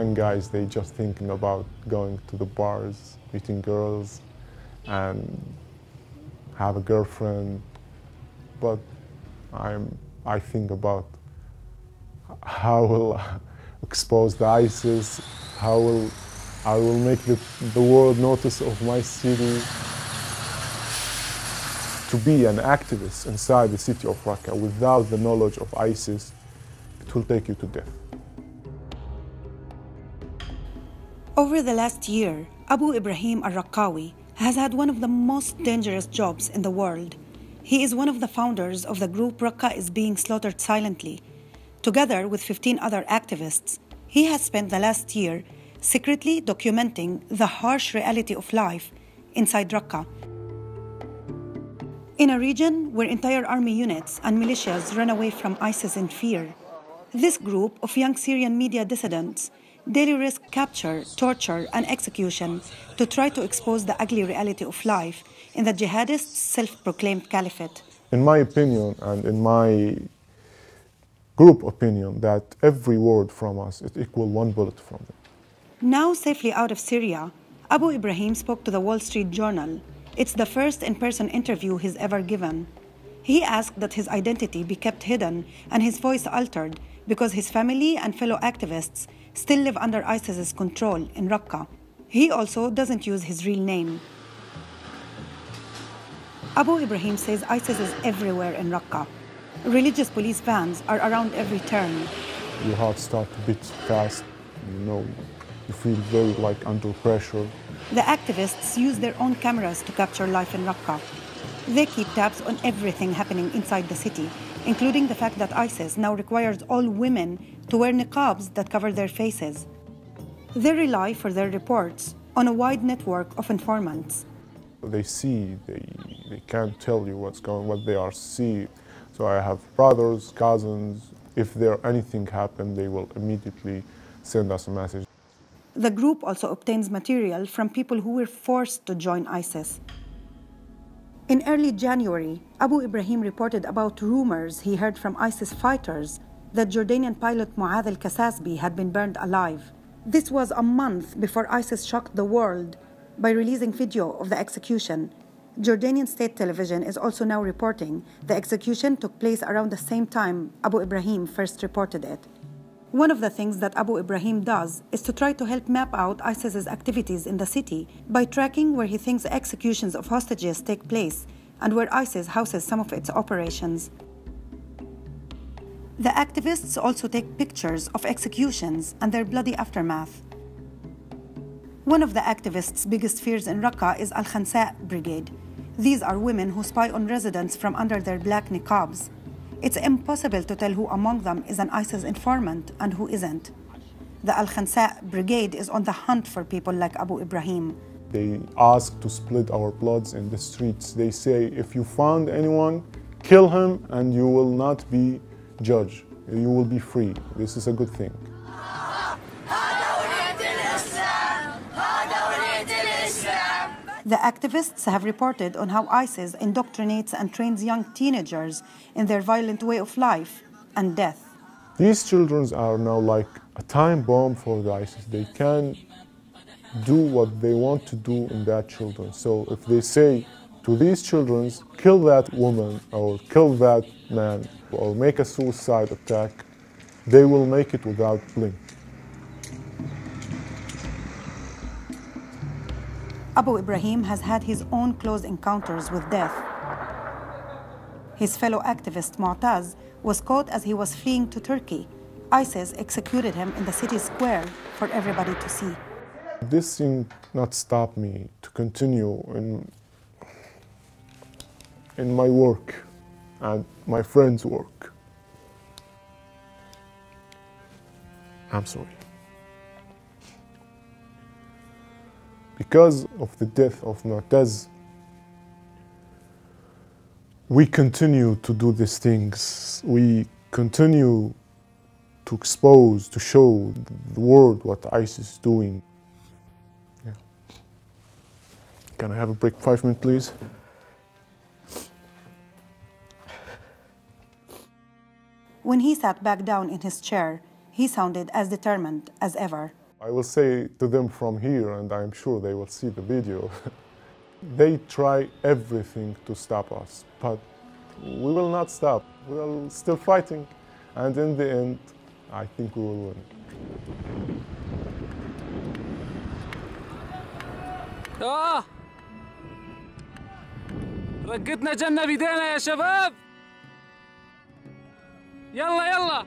young guys, they just thinking about going to the bars, meeting girls, and have a girlfriend. But I think about how will I expose the ISIS, how I will make the world notice of my city. To be an activist inside the city of Raqqa without the knowledge of ISIS, it will take you to death. Over the last year, Abu Ibrahim al-Raqqawi has had one of the most dangerous jobs in the world. He is one of the founders of the group Raqqa is being slaughtered silently. Together with 15 other activists, he has spent the last year secretly documenting the harsh reality of life inside Raqqa. In a region where entire army units and militias run away from ISIS in fear, this group of young Syrian media dissidents daily risk capture, torture, and execution to try to expose the ugly reality of life in the jihadists' self-proclaimed caliphate. In my opinion, and in my group opinion, that every word from us is equal one bullet from them. Now safely out of Syria, Abu Ibrahim spoke to the Wall Street Journal. It's the first in-person interview he's ever given. He asked that his identity be kept hidden and his voice altered because his family and fellow activists still live under ISIS's control in Raqqa. He also doesn't use his real name. Abu Ibrahim says ISIS is everywhere in Raqqa. Religious police vans are around every turn. Your heart starts to beat fast, you feel very under pressure. The activists use their own cameras to capture life in Raqqa. They keep tabs on everything happening inside the city, including the fact that ISIS now requires all women to wear niqabs that cover their faces. They rely for their reports on a wide network of informants. They see, they can't tell you what they are seeing. So I have brothers, cousins. If anything happens, they will immediately send us a message. The group also obtains material from people who were forced to join ISIS. In early January, Abu Ibrahim reported about rumors he heard from ISIS fighters that Jordanian pilot Mu'adh al-Kasasbi had been burned alive. This was a month before ISIS shocked the world by releasing video of the execution. Jordanian state television is also now reporting the execution took place around the same time Abu Ibrahim first reported it. One of the things that Abu Ibrahim does is to try to help map out ISIS's activities in the city by tracking where he thinks executions of hostages take place and where ISIS houses some of its operations. The activists also take pictures of executions and their bloody aftermath. One of the activists' biggest fears in Raqqa is Al-Khansa Brigade. These are women who spy on residents from under their black niqabs. It's impossible to tell who among them is an ISIS informant and who isn't. The Al-Khansa Brigade is on the hunt for people like Abu Ibrahim. They ask to split our bloods in the streets. They say, if you found anyone, kill him and you will not be judged. You will be free. This is a good thing. The activists have reported on how ISIS indoctrinates and trains young teenagers in their violent way of life and death. These children are now like a time bomb for the ISIS. They can do what they want to do in that children. So if they say to these children, kill that woman or kill that man or make a suicide attack, they will make it without blink. Abu Ibrahim has had his own close encounters with death. His fellow activist Mu'taz was caught as he was fleeing to Turkey. ISIS executed him in the city square for everybody to see. This did not stop me to continue in my work and my friends' work. I'm sorry. Because of the death of Mu'taz, we continue to do these things. We continue to expose, to show the world what ISIS is doing. Yeah. Can I have a break, 5 minutes, please? When he sat back down in his chair, he sounded as determined as ever. I will say to them from here, and I'm sure they will see the video, they try everything to stop us, but we will not stop. We are still fighting, and in the end, I think we will win. رقتنا جنة بيدينا يا شباب. يلا يلا.